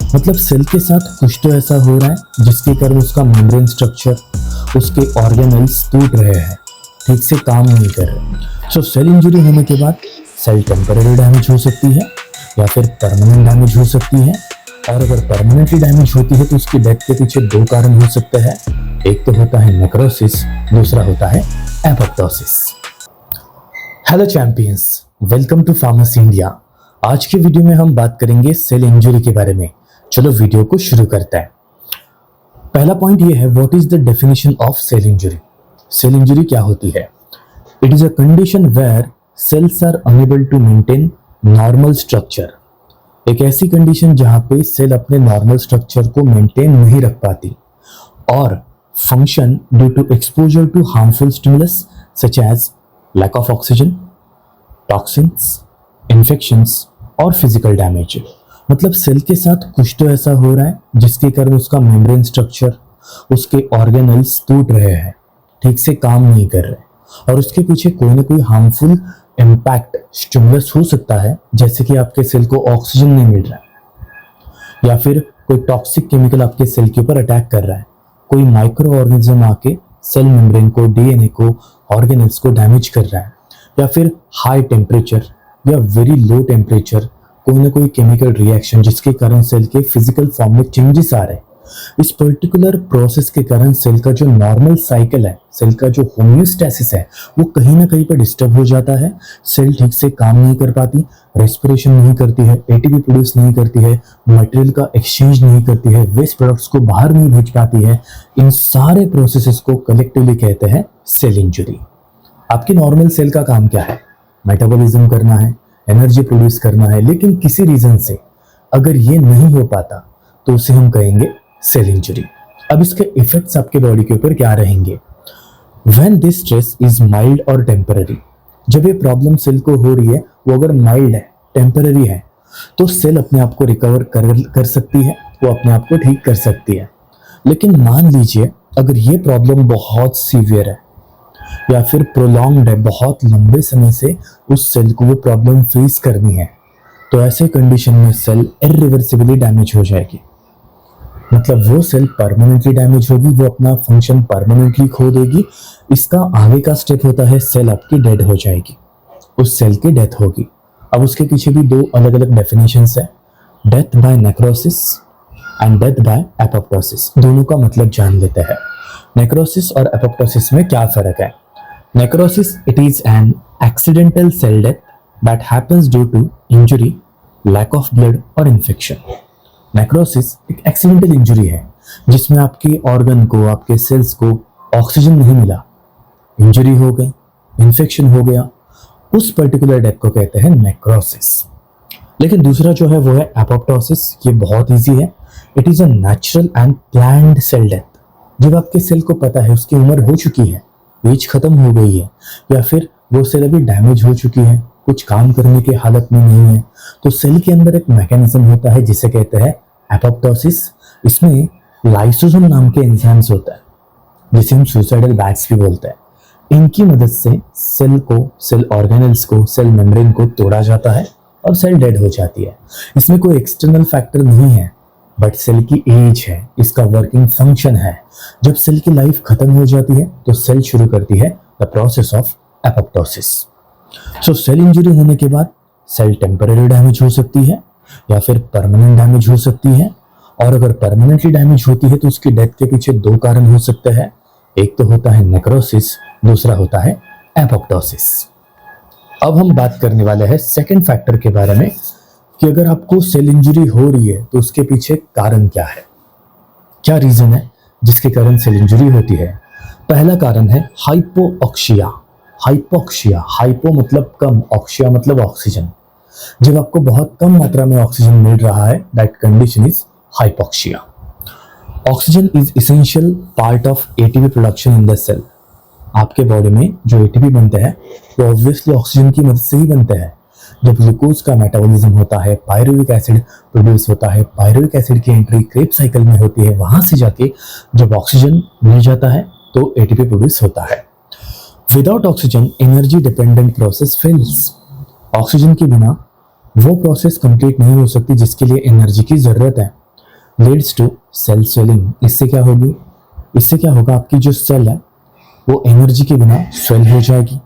मतलब सेल के साथ कुछ तो ऐसा हो रहा है जिसके कारण उसका मेम्ब्रेन स्ट्रक्चर, उसके ऑर्गेनल्स टूट रहे हैं, ठीक से काम नहीं कर रहे। सो सेल इंजरी होने के बाद सेल टेम्पररी डैमेज हो सकती है या फिर परमानेंट डैमेज हो सकती है। और अगर परमानेंटली डैमेज होती है तो उसकी डेथ के पीछे दो कारण हो सकते हैं। एक तो होता है नेक्रोसिस, दूसरा होता है apoptosis. Hello champions, welcome to pharmacy India. आज के वीडियो में हम बात करेंगे सेल इंजरी के बारे में। चलो वीडियो को शुरू करते हैं। पहला पॉइंट ये है, what is the definition of cell injury. Cell injury क्या होती है? It is a condition where cells are unable to maintain normal structure. एक ऐसी कंडीशन जहां पे सेल अपने नॉर्मल स्ट्रक्चर को मेंटेन नहीं रख पाती और function due to exposure to harmful stimulus such as lack of oxygen, toxins, infections और फिजिकल डैमेज। मतलब सेल के साथ कुछ तो ऐसा हो रहा है जिसके कारण उसका मेम्ब्रेन स्ट्रक्चर, उसके ऑर्गेनल्स टूट रहे हैं, ठीक से काम नहीं कर रहे और उसके पीछे कोई ना कोई हार्मफुल इम्पैक्ट स्टिमुलस हो सकता है। जैसे कि आपके सेल को ऑक्सीजन नहीं मिल रहा है या फिर कोई टॉक्सिक केमिकल आपके सेल के ऊपर अटैक कर रहा है, कोई माइक्रो ऑर्गेनिज्म आके सेल मेम्ब्रेन को, डीएनए को, ऑर्गेनल्स को डैमेज कर रहा है, या फिर हाई टेम्परेचर या वेरी लो टेम्परेचर, कोई ना कोई केमिकल रिएक्शन जिसके कारण सेल के फिजिकल फॉर्म में चेंजेस आ रहे हैं। इस पर्टिकुलर प्रोसेस के कारण सेल का जो नॉर्मल साइकिल है, सेल का जो होम्योस्टैसिस है, वो कहीं ना कहीं पर डिस्टर्ब हो जाता है। सेल ठीक से काम नहीं कर पाती, रेस्पिरेशन नहीं करती है, एटीपी प्रोड्यूस नहीं करती है, मटेरियल का एक्सचेंज नहीं करती है, वेस्ट प्रोडक्ट्स को बाहर नहीं भेज पाती है। इन सारे प्रोसेसेस को कलेक्टिवली कहते हैं सेल इंजरी। आपकी नॉर्मल सेल का काम क्या है? मेटाबॉलिज्म करना है, एनर्जी प्रोड्यूस करना है, लेकिन किसी रीजन से अगर ये नहीं हो पाता तो उसे हम कहेंगे सेल इंजरी। अब इसके इफेक्ट्स आपके बॉडी के ऊपर क्या रहेंगे? When this stress is mild और टेम्पररी, जब ये प्रॉब्लम सेल को हो रही है वो अगर माइल्ड है, टेम्पररी है, तो सेल अपने आप को रिकवर कर सकती है, वो अपने आप को ठीक कर सकती है। लेकिन मान लीजिए अगर ये प्रॉब्लम बहुत सीवियर है या फिर प्रोलॉन्ग्ड है, बहुत लंबे समय से उस सेल को वो प्रॉब्लम फेस करनी है, तो ऐसे कंडीशन में सेल इरिवर्सिबली डैमेज हो जाएगी। मतलब वो सेल परमानेंटली डैमेज होगी, वो अपना फंक्शन परमानेंटली खो देगी। इसका आगे का स्टेप होता है सेल आपकी डेड हो जाएगी, उस सेल की डेथ होगी। अब उसके पीछे भी दो अलग अलग डेफिनेशंस है, death by necrosis and death by apoptosis. दोनों का मतलब जान लेते हैं। नेक्रोसिस और एपोप्टोसिस में क्या फर्क है? Necrosis, it is an accidental cell death that happens due to injury, lack of blood और इन्फेक्शन। नेक्रोसिस एक एक्सीडेंटल इंजरी है जिसमें आपके ऑर्गन को, आपके सेल्स को ऑक्सीजन नहीं मिला, इंजरी हो गई, इन्फेक्शन हो गया, उस पर्टिकुलर डेथ को कहते हैं नेक्रोसिस। लेकिन दूसरा जो है वो है एपोप्टोसिस। ये बहुत इजी है। It is a natural and planned cell death. जब आपके सेल को पता है उसकी उम्र हो चुकी है, एज खत्म हो गई है, या फिर वो सेल अभी डैमेज हो चुकी है, कुछ काम करने की हालत में नहीं है, तो सेल के अंदर एक मैकेनिज्म होता है जिसे कहते हैं एपोप्टोसिस। इसमें लाइसोसोम नाम के एंजाइम्स होता है जिसे हम सुसाइडल बैट्स भी बोलते हैं। इनकी मदद से सेल को, सेल ऑर्गेनल्स को, सेल मेम्ब्रेन को तोड़ा जाता है और सेल डेड हो जाती है। इसमें कोई एक्सटर्नल फैक्टर नहीं है, बट सेल की एज है, इसका वर्किंग फंक्शन है। जब सेल की लाइफ खत्म हो जाती है तो सेल शुरू करती है the process of apoptosis. So cell injury होने के बाद सेल टेम्पररी डैमेज हो सकती है या फिर परमानेंट डैमेज हो सकती है। और अगर परमानेंटली डैमेज होती है तो उसकी डेथ के पीछे दो कारण हो सकते हैं। एक तो होता है नेक्रोसिस, दूसरा होता है एपोप्टोसिस। अब हम बात करने वाले हैं सेकंड फैक्टर के बारे में कि अगर आपको सेल इंजरी हो रही है तो उसके पीछे कारण क्या है, क्या रीजन है जिसके कारण सेल इंजरी होती है। पहला कारण है हाइपोऑक्सिया। हाइपोक्सिया, हाइपो मतलब कम, ऑक्सिया मतलब ऑक्सीजन। जब आपको बहुत कम मात्रा में ऑक्सीजन मिल रहा है, that condition is hypoxia. Oxygen is essential part of ATP production in the cell. आपके बॉडी में जो एटीपी बनते हैं वो ऑब्वियसली ऑक्सीजन की मदद से ही बनते हैं। जब ग्लूकोज का मेटाबॉलिज्म होता है, पायरुविक एसिड प्रोड्यूस होता है, पायरुविक एसिड की एंट्री क्रेब साइकिल में होती है, वहां से जाके जब ऑक्सीजन मिल जाता है तो एटीपी प्रोड्यूस होता है। Without oxygen energy dependent process fails. Oxygen के बिना वो प्रोसेस कंप्लीट नहीं हो सकती जिसके लिए एनर्जी की जरूरत है। Leads to cell swelling. इससे क्या होगी, इससे क्या होगा, आपकी जो सेल है वो एनर्जी के बिना स्वेल हो जाएगी,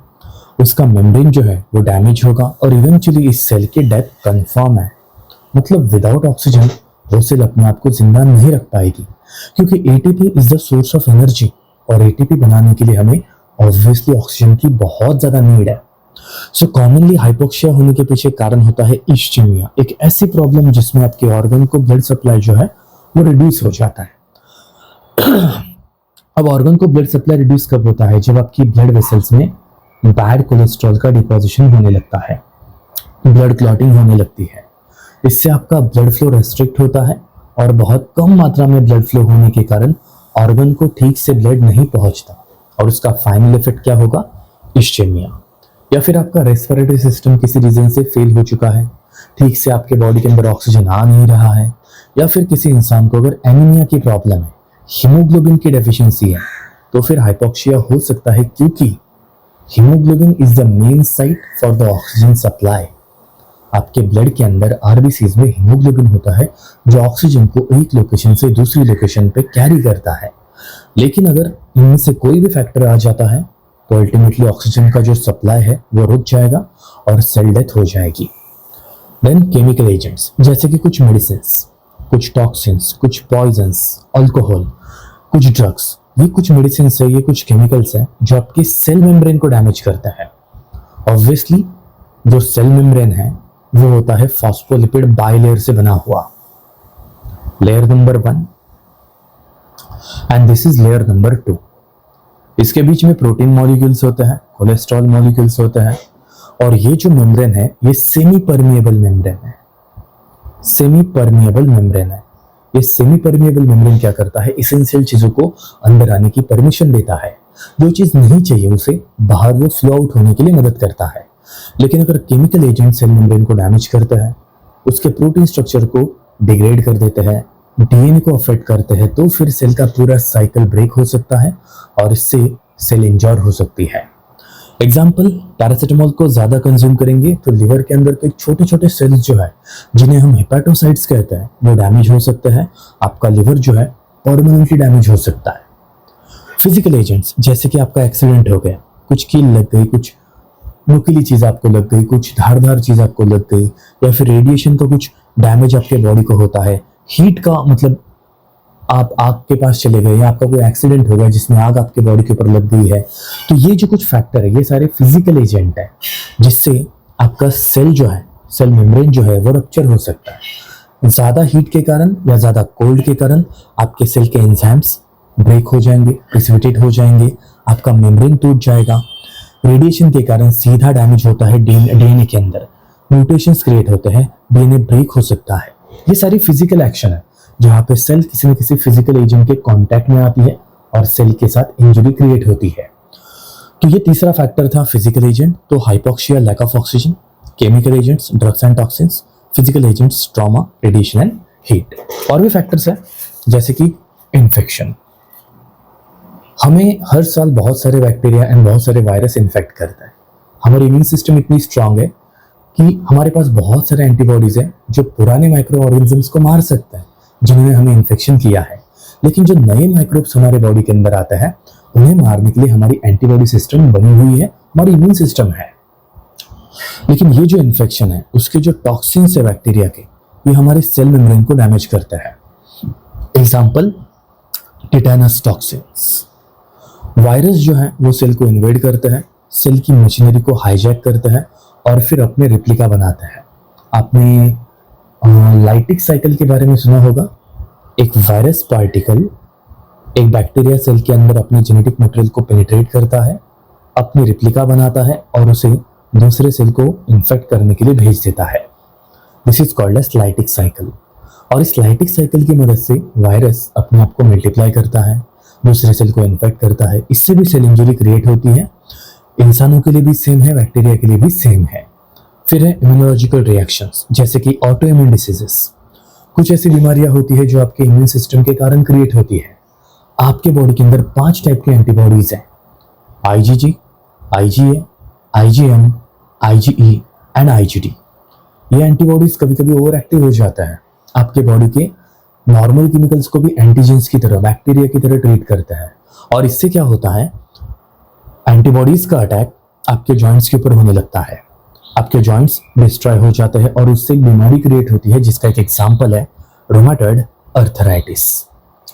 उसका मेम्ब्रेन जो है वो डैमेज होगा और इवेंचुअली इस सेल की डेथ कंफर्म है। मतलब विदाउट ऑक्सीजन वो सेल अपने आप को जिंदा नहीं रख पाएगी, क्योंकि ATP is the source of energy और एटीपी बनाने के लिए हमें ऑब्वियसली ऑक्सीजन की बहुत ज्यादा नीड है। सो कॉमनली हाइपोक्सिया होने के पीछे कारण होता है इश्चेमिया, एक ऐसी प्रॉब्लम जिसमें आपके ऑर्गन को ब्लड सप्लाई जो है वो रिड्यूस हो जाता है। अब ऑर्गन को ब्लड सप्लाई रिड्यूस कब होता है, जब आपकी ब्लड वेसल्स में बैड कोलेस्ट्रॉल का डिपोजिशन होने लगता है, ब्लड क्लॉटिंग होने लगती है। इससे आपका ब्लड फ्लो रेस्ट्रिक्ट होता है और बहुत कम मात्रा में ब्लड फ्लो होने के कारण ऑर्गन को ठीक से ब्लड नहीं पहुंचता और उसका फाइनल इफेक्ट क्या होगा, इश्चेमिया। या फिर आपका रेस्पिरेटरी सिस्टम किसी रीजन से फेल हो चुका है, ठीक से आपके बॉडी के अंदर ऑक्सीजन आ नहीं रहा है, या फिर किसी इंसान को अगर एनीमिया की प्रॉब्लम है, हीमोग्लोबिन की डेफिशिएंसी है, तो फिर हाइपोक्सिया हो सकता है, क्योंकि haemoglobin is the main site for the oxygen supply. आपके ब्लड के अंदर आरबीसीज में हीमोग्लोबिन होता है जो ऑक्सीजन को एक लोकेशन से दूसरी लोकेशन पे कैरी करता है। लेकिन अगर इनमें से कोई भी फैक्टर आ जाता है तो अल्टीमेटली ऑक्सीजन का जो सप्लाई है वो रुक जाएगा और सेल डेथ हो जाएगी। देन केमिकल एजेंट्स, जैसे कि कुछ मेडिसिन, कुछ टॉक्सिन्स, कुछ पॉइजन्स, अल्कोहल, कुछ ड्रग्स, ये कुछ मेडिसिन है, ये कुछ केमिकल्स हैं जो आपकी सेल मेम्ब्रेन को डैमेज करता है। ऑब्वियसली जो सेल मेम्ब्रेन है वो होता है फॉस्फोलिपिड बाइलेयर से बना हुआ, layer number 1 and this is layer number 2। इसके बीच में प्रोटीन मॉलिक्यूल्स होते हैं, कोलेस्ट्रॉल मॉलिक्यूल्स होते हैं, और ये जो मेम्ब्रेन है ये सेमी परमिएबल मेम्ब्रेन है। सेमी परमिएबल मेम्ब्रेन है। ये सेमी परमिएबल मेम्ब्रेन क्या करता है, इसेंशियल चीजों को अंदर आने की परमिशन देता है, जो चीज नहीं चाहिए उसे बाहर वो फ्लो आउट होने के लिए मदद करता है। लेकिन अगर केमिकल एजेंट सेल मेम्ब्रेन को डैमेज करता है, उसके प्रोटीन स्ट्रक्चर को डिग्रेड कर देते हैं, डीएनए को अफेक्ट करते हैं, तो फिर सेल का पूरा साइकिल ब्रेक हो सकता है और इससे सेल इंजर हो सकती है। एग्जाम्पल, पैरासिटामोल को ज्यादा कंज्यूम करेंगे तो लिवर के अंदर के छोटे छोटे सेल्स जो है जिन्हें हम हेपेटोसाइट्स कहते हैं वो डैमेज हो सकते हैं, आपका लिवर जो है परमानेंटली डैमेज हो सकता है। फिजिकल एजेंट्स, जैसे कि आपका एक्सीडेंट हो गया, कुछ कील लग गई, कुछ नुकीली चीज आपको लग गई, कुछ धारदार चीज आपको लग गई, या फिर रेडिएशन का कुछ डैमेज आपके बॉडी को होता है, हीट का मतलब आप आग के पास चले गए या आपका कोई एक्सीडेंट हो गया जिसमें आग आपके बॉडी के ऊपर लग गई है, तो ये जो कुछ फैक्टर है ये सारे फिजिकल एजेंट है जिससे आपका सेल जो है, सेल मेम्ब्रेन जो है वो रप्चर हो सकता है। ज्यादा हीट के कारण या ज्यादा कोल्ड के कारण आपके सेल के एंजाइम्स ब्रेक हो जाएंगे, प्रिसिपिटेट हो जाएंगे, आपका मेम्ब्रेन टूट जाएगा। रेडिएशन के कारण सीधा डैमेज होता है डीएनए के अंदर, म्यूटेशंस क्रिएट होते हैं, डीएनए ब्रेक हो सकता है। ये सारी फिजिकल एक्शन है जहाँ पे सेल किसी न किसी फिजिकल एजेंट के कांटेक्ट में आती है और सेल के साथ इंजरी क्रिएट होती है। तो ये तीसरा फैक्टर था फिजिकल एजेंट। तो hypoxia, lack of oxygen, chemical agents, drugs and toxins, physical agents, trauma, radiation and heat. और भी फैक्टर्स है जैसे कि इन्फेक्शन। हमें हर साल बहुत सारे बैक्टीरिया एंड बहुत सारे वायरस इन्फेक्ट करता है। हमारी इम्यून सिस्टम इतनी स्ट्रांग है कि हमारे पास बहुत सारे एंटीबॉडीज हैं जो पुराने माइक्रो ऑर्गेनिजम्स को मार सकते हैं जिन्होंने हमें इन्फेक्शन किया है। लेकिन जो नए माइक्रोब्स हमारे बॉडी के अंदर आते हैं उन्हें मारने के लिए हमारी एंटीबॉडी सिस्टम बनी हुई है, हमारी इम्यून सिस्टम है। लेकिन ये जो इन्फेक्शन है उसके जो टॉक्सिन्स है बैक्टीरिया के, ये हमारे सेल मेम्ब्रेन को डैमेज करते हैं। Example, tetanus toxins. वायरस जो है वो सेल को इन्वेड करते हैं, सेल की मशीनरी को हाईजैक करते हैं और फिर अपने रेप्लिका बनाते हैं। आपने लाइटिक साइकिल के बारे में सुना होगा। एक वायरस पार्टिकल एक बैक्टीरिया सेल के अंदर अपने जेनेटिक मटेरियल को पेनिट्रेट करता है, अपनी रेप्लिका बनाता है और उसे दूसरे सेल को इन्फेक्ट करने के लिए भेज देता है। This is called as lytic cycle. और इस लाइटिक साइकिल की मदद से वायरस अपने आप को मल्टीप्लाई करता है, दूसरे सेल को इन्फेक्ट करता है, इससे भी सेल इंजरी क्रिएट होती है। इंसानों के लिए भी सेम है, बैक्टीरिया के लिए भी सेम है। फिर है इम्यूनोलॉजिकल रिएक्शंस, जैसे कि ऑटो इम्यून डिसीजेस। कुछ ऐसी बीमारियां होती है जो आपके इम्यून सिस्टम के कारण क्रिएट होती है। आपके बॉडी के अंदर 5 टाइप के एंटीबॉडीज हैं, IgG, IgA, IgM, IgE and IgD. ये एंटीबॉडीज कभी कभी ओवर एक्टिव हो जाता है, आपके बॉडी के नॉर्मल केमिकल्स को भी एंटीजेंस की तरह, बैक्टीरिया की तरह ट्रीट करता है। और इससे क्या होता है, एंटीबॉडीज का अटैक आपके जॉइंट्स के ऊपर होने लगता है, आपके जॉइंट्स डिस्ट्रॉय हो जाते हैं और उससे एक बीमारी क्रिएट होती है, जिसका एक एग्जांपल है रोमेटॉइड अर्थराइटिस।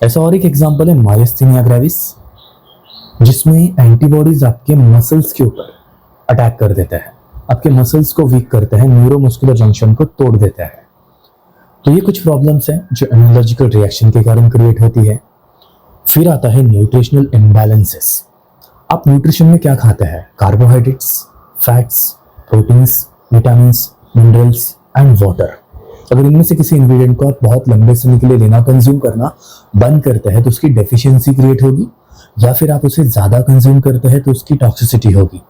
ऐसा और एक एग्जांपल है मायस्थेनिया ग्रेविस, जिसमें एंटीबॉडीज आपके मसल्स के ऊपर अटैक कर देते हैं, आपके मसल्स को वीक करते हैं, न्यूरोमस्कुलर जंक्शन को तोड़ देते हैं। तो ये कुछ प्रॉब्लम्स हैं जो इम्यूनोलॉजिकल रिएक्शन के कारण क्रिएट होती है। फिर आता है न्यूट्रिशनल इम्बैलेंसेस। आप न्यूट्रिशन में क्या खाते हैं? Carbohydrates, fats, proteins, vitamins, minerals and water. अगर इनमें से किसी इंग्रेडिएंट को आप बहुत लंबे समय के लिए लेना, कंज्यूम करना बंद करते हैं तो उसकी डेफिशिएंसी क्रिएट होगी, या फिर आप उसे ज़्यादा कंज्यूम करते हैं तो उसकी टॉक्सिसिटी होगी,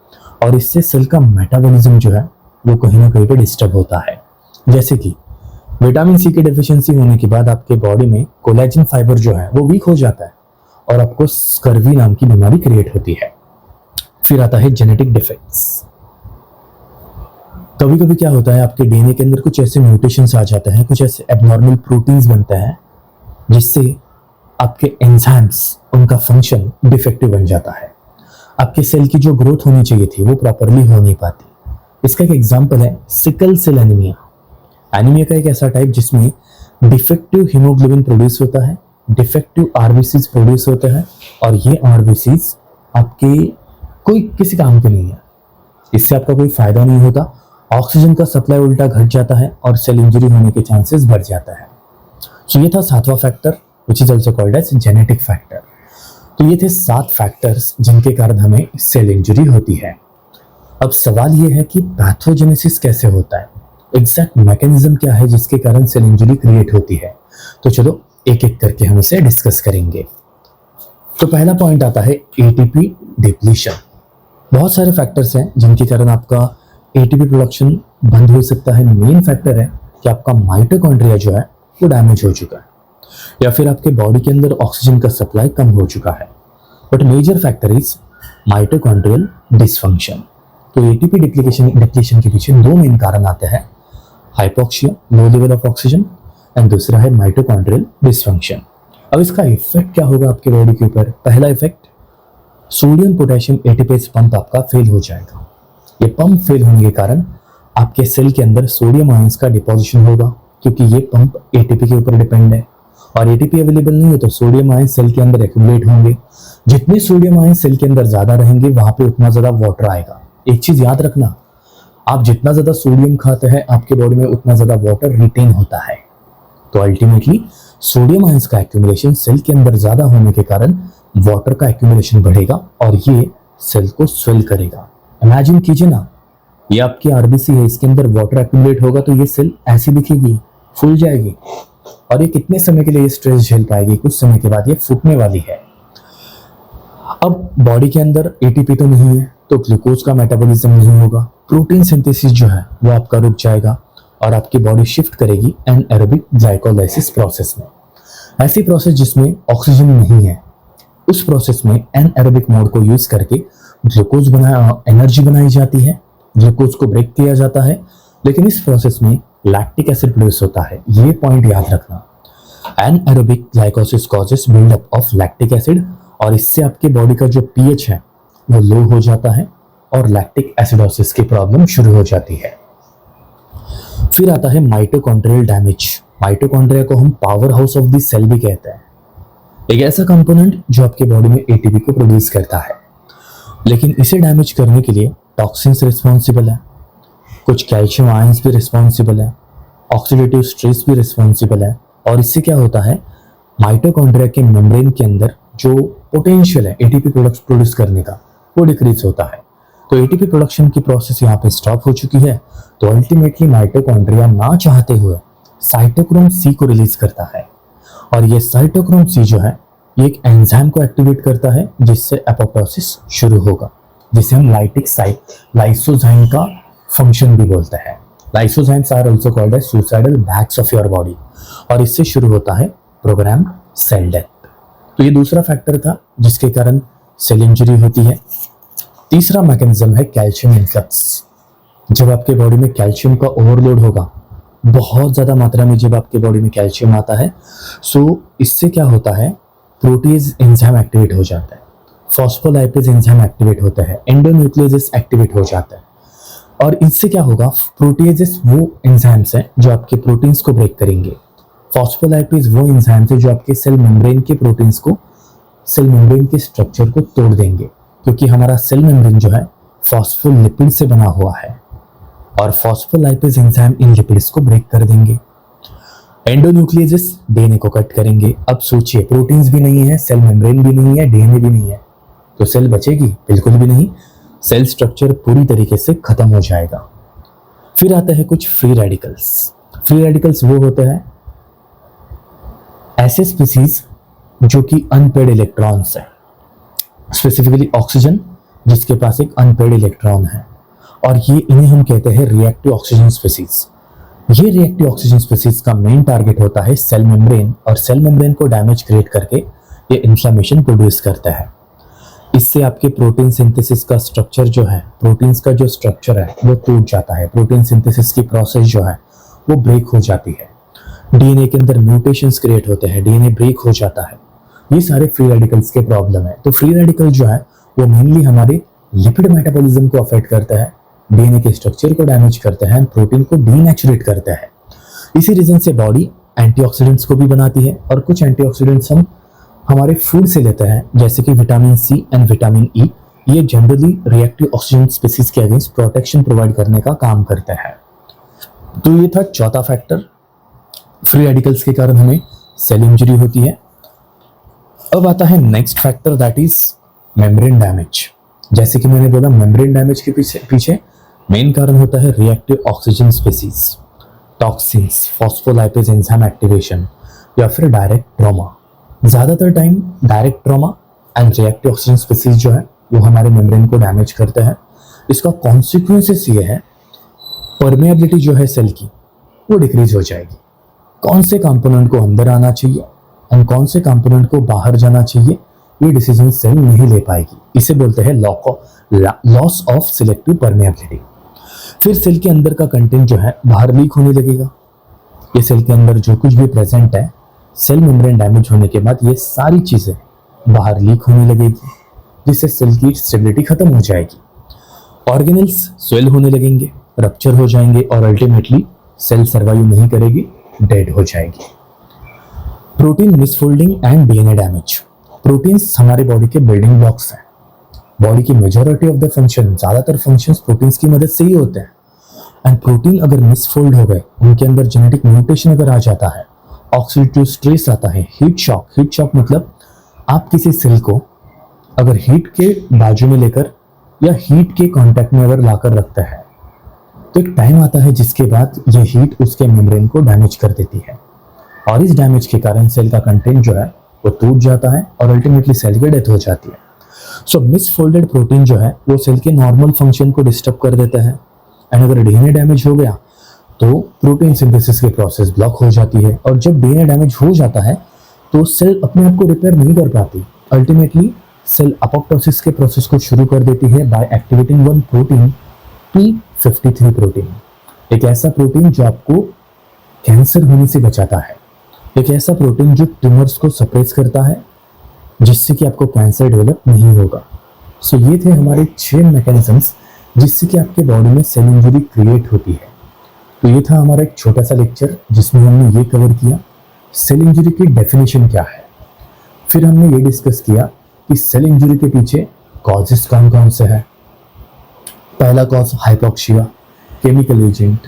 और इससे सेल का मेटाबॉलिज्म जो है वो कहीं ना कहीं पे डिस्टर्ब होता है। जैसे कि विटामिन सी की डेफिशिएंसी होने के बाद आपके बॉडी में कोलेजन फाइबर जो है वो वीक हो जाता है और आपको स्कर्वी नाम की बीमारी क्रिएट होती है। फिर आता है जेनेटिक डिफेक्ट्स। कभी कभी क्या होता है, आपके डीएनए के अंदर कुछ ऐसे म्यूटेशंस आ जाते हैं, कुछ ऐसे एबनॉर्मल प्रोटीन्स बनते हैं जिससे आपके एंजाइम्स, उनका फंक्शन डिफेक्टिव बन जाता है। आपके सेल की जो ग्रोथ होनी चाहिए थी वो प्रॉपरली हो नहीं पाती। इसका एक एग्जांपल है सिकल सेल एनीमिया। एनीमिया का एक ऐसा टाइप जिसमें डिफेक्टिव हीमोग्लोबिन प्रोड्यूस होता है, डिफेक्टिव आरबीसीज प्रोड्यूस होते हैं, और ये आरबीसीज आपके कोई किसी काम के नहीं है, इससे आपका कोई फायदा नहीं होता। ऑक्सीजन का सप्लाई उल्टा घट जाता है और सेल इंजरी होने के चांसेस बढ़ जाता है। तो ये था सातवां factor, which is also called as genetic factor. तो ये थे 7 फैक्टर्स जिनके कारण हमें सेल इंजरी होती है। अब सवाल ये है कि पैथोजेनेसिस कैसे होता है, एग्जैक्ट मैकेनिज्म क्या है जिसके कारण सेल इंजरी क्रिएट होती है। तो चलो एक एक करके हम इसे डिस्कस करेंगे। तो पहला पॉइंट आता है एटीपी डिप्लीशन। बहुत सारे फैक्टर्स हैं जिनके कारण आपका एटीपी प्रोडक्शन बंद हो सकता है। मेन फैक्टर है कि आपका माइटोकॉन्ड्रिया जो है वो डैमेज हो चुका है, या फिर आपके बॉडी के अंदर ऑक्सीजन का सप्लाई कम हो चुका है। But major factor is mitochondrial dysfunction. तो एटीपी डिप्लीशन के पीछे 2 मेन कारण आते हैं, hypoxia, low level of oxygen, and दूसरा है माइटोकॉन्ड्रियल डिसफंक्शन। अब इसका इफेक्ट क्या होगा आपके बॉडी के ऊपर? पहला effect, sodium potassium ATPase pump आपका फेल हो जाएगा। ये पंप फेल होने के कारण आपके सेल के अंदर सोडियम आयंस का डिपोजिशन होगा, क्योंकि ये पंप एटीपी के ऊपर डिपेंड है, और एटीपी अवेलेबल नहीं है तो सोडियम आयंस सेल के अंदर एक्यूमुलेट होंगे। जितने सोडियम आयंस सेल के अंदर ज्यादा रहेंगे वहां पे उतना ज्यादा वाटर आएगा। एक चीज याद रखना, आप जितना ज्यादा सोडियम खाते हैं आपके बॉडी में उतना ज्यादा वाटर रिटेन होता है। तो अल्टीमेटली सोडियम आयंस का एक्यूमुलेशन सेल के अंदर ज्यादा होने के कारण वाटर का एक्यूमुलेशन बढ़ेगा और ये सेल को स्वेल करेगा। इमेजिन कीजिए ना, ये आपकी आरबीसी है, इसके अंदर वाटर एक्यूमुलेट होगा तो ये सेल ऐसी दिखेगी, फूल जाएगी, और ये कितने समय के लिए ये स्ट्रेस झेल पाएगी? कुछ समय के बाद ये फूटने वाली है। अब बॉडी के अंदर एटीपी तो नहीं है तो ग्लूकोज का मेटाबॉलिज्म नहीं होगा, प्रोटीन सिंथेसिस जो है वो आपका रुक जाएगा और आपकी बॉडी शिफ्ट करेगी एनएरोबिक ग्लाइकोलाइसिस प्रोसेस में। ऐसी प्रोसेस जिसमें ऑक्सीजन नहीं है, उस प्रोसेस में एनएरोबिक मोड को यूज करके ग्लूकोज एनर्जी बनाई जाती है, ग्लूकोज को ब्रेक किया जाता है, लेकिन इस प्रोसेस में लैक्टिक एसिड प्रोड्यूस होता है। ये पॉइंट याद रखना, anaerobic glycolysis causes buildup of lactic acid, और इससे आपके बॉडी का जो पीएच है वो लो हो जाता है और लैक्टिक एसिडोसिस की प्रॉब्लम शुरू हो जाती है। फिर आता है माइटोकॉन्ड्रियल डैमेज। माइटोकॉन्ड्रिया को हम power house of the cell भी कहते हैं, एक ऐसा कंपोनेंट जो आपके बॉडी में एटीपी को प्रोड्यूस करता है, लेकिन इसे डैमेज करने के लिए टॉक्सिन्स रिस्पॉन्सिबल है, कुछ कैल्शियम आयंस भी रिस्पॉन्सिबल है, ऑक्सीडेटिव स्ट्रेस भी रिस्पॉन्सिबल है, और इससे क्या होता है, माइटोकॉन्ड्रिया के मेम्ब्रेन के अंदर जो पोटेंशियल है एटीपी प्रोड्यूस करने का वो डिक्रीज होता है। तो एटीपी प्रोडक्शन की प्रोसेस यहाँ पे स्टॉप हो चुकी है, तो अल्टीमेटली माइटोकॉन्ड्रिया ना चाहते हुए साइटोक्रोम सी को रिलीज करता है, और ये साइटोक्रोम सी जो है ये एक एंजाइम को एक्टिवेट करता है जिससे एपोप्टोसिस शुरू होगा, जिसे हम लाइसोजाइम का फंक्शन भी बोलते हैं। Lysozymes are also called as suicidal bags of your body, और इससे शुरू होता है प्रोग्राम सेल डेथ। तो ये दूसरा फैक्टर था जिसके कारण सेल इंजरी होती है। तीसरा मैकेनिज्म है कैल्शियम इन्फ्लक्स। जब आपके बॉडी में कैल्शियम का ओवरलोड होगा बहुत ज़्यादा मात्रा में जब आपके बॉडी में कैल्शियम आता है, सो इससे क्या होता है, प्रोटीज एंजाइम एक्टिवेट हो जाता है, फॉस्फोलाइपेज एंजाइम एक्टिवेट होता है, एंडोन्यूक्लियोजेस एक्टिवेट हो जाता है। और इससे क्या होगा, प्रोटीजेस वो एंजाइम्स हैं जो आपके प्रोटीन्स को ब्रेक करेंगे, फॉस्फोलाइपेज वो एंजाइम्स हैं जो आपके सेल मेम्ब्रेन के प्रोटीन्स को, सेल मेम्ब्रेन के स्ट्रक्चर को तोड़ देंगे, क्योंकि हमारा सेल मेम्ब्रेन जो है फॉस्फोलिपिड से बना हुआ है और फॉस्फोलाइपेज एंजाइम इन लिपिड्स को ब्रेक कर देंगे। एंडोन्यूक्लियोजेस डीएनए को कट करेंगे। अब सोचिए, प्रोटीन्स भी नहीं है, सेल मेम्ब्रेन भी नहीं है, डीएनए भी नहीं है, तो सेल बचेगी? बिल्कुल भी नहीं। सेल स्ट्रक्चर पूरी तरीके से खत्म हो जाएगा। फिर आता है कुछ फ्री रेडिकल्स। फ्री रेडिकल्स वो होते हैं ऐसे स्पीसीज जो कि अनपेड इलेक्ट्रॉन्स है, स्पेसिफिकली ऑक्सीजन जिसके पास एक अनपेड इलेक्ट्रॉन है, और ये इन्हें हम कहते हैं रिएक्टिव ऑक्सीजन स्पीसीज। ये रिएक्टिव ऑक्सीजन स्पीसीज का मेन टारगेट होता है सेल मेम्ब्रेन, और सेल मेम्ब्रेन को डैमेज क्रिएट करके ये इन्फ्लेमेशन प्रोड्यूस करता है। इससे आपके प्रोटीन सिंथेसिस का स्ट्रक्चर जो है, प्रोटीन्स का जो स्ट्रक्चर है वो टूट जाता है, प्रोटीन सिंथेसिस की प्रोसेस जो है वो ब्रेक हो जाती है, डीएनए के अंदर म्यूटेशंस क्रिएट होते हैं, डीएनए ब्रेक हो जाता है। ये सारे फ्री रेडिकल्स के प्रॉब्लम है। तो फ्री रेडिकल जो है वो मेनली हमारे लिपिड मेटाबॉलिज्म को अफेक्ट करता है, डीएनए के स्ट्रक्चर को डैमेज करता है, प्रोटीन को डीनेचुरेट करता है। इसी रीजन से बॉडी एंटीऑक्सीडेंट्स को भी बनाती है, और कुछ एंटीऑक्सीडेंट्स हम हमारे फूड से लेते हैं, जैसे कि vitamin C and vitamin E. ये जनरली रिएक्टिव ऑक्सीजन स्पीसीज के अगेंस्ट प्रोटेक्शन प्रोवाइड करने का काम करता है। तो ये था चौथा फैक्टर, फ्री रेडिकल्स के कारण हमें सेल इंजरी होती है। अब आता है next factor, that is membrane damage. जैसे कि मैंने बोला, मेम्ब्रेन डैमेज के पीछे मेन कारण होता है reactive oxygen species, toxins, phospholipase enzyme activation, या फिर डायरेक्ट ट्रॉमा। ज़्यादातर time direct trauma and reactive oxygen species जो है वो हमारे मेम्ब्रेन को डैमेज करते हैं। इसका कॉन्सिक्वेंसेस ये है, परमेबिलिटी जो है सेल की वो डिक्रीज हो जाएगी। कौन से कंपोनेंट को अंदर आना चाहिए और कौन से कंपोनेंट को बाहर जाना चाहिए, ये डिसीजन सेल नहीं ले पाएगी। इसे बोलते हैं लॉस ऑफ सिलेक्टिव परमेबिलिटी। फिर सेल के अंदर का कंटेंट जो है बाहर लीक होने लगेगा। ये सेल के अंदर जो कुछ भी प्रेजेंट है, सेल मेम्ब्रेन डैमेज होने के बाद ये सारी चीजें बाहर लीक होने लगेगी, जिससे सेल की स्टेबिलिटी खत्म हो जाएगी। ऑर्गेनल्स स्वेल होने लगेंगे, रप्चर हो जाएंगे, और अल्टीमेटली सेल सर्वाइव नहीं करेगी, डेड हो जाएगी। Protein misfolding and DNA damage. Proteins हमारे बॉडी के बिल्डिंग ब्लॉक्स हैं। बॉडी की मेजॉरिटी ऑफ द फंक्शन, ज्यादातर फंक्शंस प्रोटीन्स की मदद से ही होते हैं। एंड प्रोटीन अगर मिसफोल्ड हो गए, उनके अंदर जेनेटिक म्यूटेशन अगर आ जाता है, ऑक्सीडेटिव स्ट्रेस आता है, हीट शॉक मतलब आप किसी सेल को अगर हीट के बाजू में लेकर या हीट के कांटेक्ट में अगर लाकर रखता है, तो एक टाइम आता है जिसके बाद ये हीट उसके मेम्ब्रेन को डैमेज कर देती है, और इस डैमेज के कारण सेल का कंटेंट जो है वो टूट जाता है, और अल्टीमेटली सेल की डेथ हो जाती है। सो मिसफोल्डेड प्रोटीन जो है वो सेल के नॉर्मल फंक्शन को डिस्टर्ब कर देता है। एंड अगर डीएनए डैमेज हो गया तो प्रोटीन सिंथेसिस की प्रोसेस ब्लॉक हो जाती है, और जब डीएनए डैमेज हो जाता है तो सेल अपने आप को रिपेयर नहीं कर पाती। अल्टीमेटली सेल अपोप्टोसिस के प्रोसेस को शुरू कर देती है by activating one protein, p53 protein. एक ऐसा प्रोटीन जो आपको कैंसर होने से बचाता है, एक ऐसा प्रोटीन जो ट्यूमर्स को सप्रेस करता है, जिससे कि आपको कैंसर डेवलप नहीं होगा। सो ये थे हमारे 6 मैकेनिज्म्स जिससे कि आपके बॉडी में सेल इंजरी क्रिएट होती है। तो ये था हमारा एक छोटा सा लेक्चर जिसमें हमने ये कवर किया सेल इंजरी की डेफिनेशन क्या है। फिर हमने ये डिस्कस किया कि सेल इंजरी के पीछे कॉजेस कौन कौन से हैं। पहला cause hypoxia, chemical agent,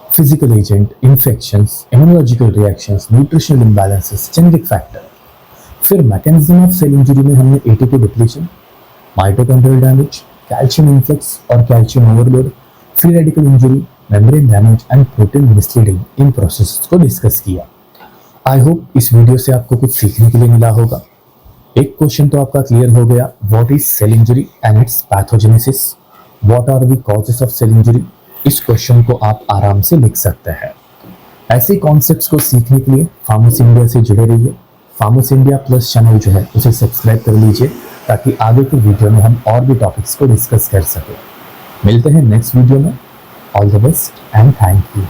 physical agent, infections, immunological reactions, nutritional imbalances, genetic factor. फिर मैकेनिज्म ऑफ सेल इंजरी में हमने ATP depletion, mitochondrial damage, calcium influx और calcium overload, free radical injury, membrane damage and protein misleading, इन process को discuss किया। I hope इस video से आपको कुछ सीखने के लिए मिला होगा। एक क्वेश्चन तो आपका क्लियर हो गया, what is cell injury and its pathogenesis, what are the causes of cell injury. इस क्वेश्चन को आप आराम से लिख सकते हैं। ऐसे कॉन्सेप्ट्स को सीखने के लिए फार्मेसी इंडिया से जुड़े रहिए। फार्मेसी इंडिया प्लस चैनल जो है उसे सब्सक्राइब कर लीजिए, ताकि आगे के वीडियो में हम और भी टॉपिक्स को डिस्कस कर सकें। मिलते हैं नेक्स्ट वीडियो में। All the best and thank you.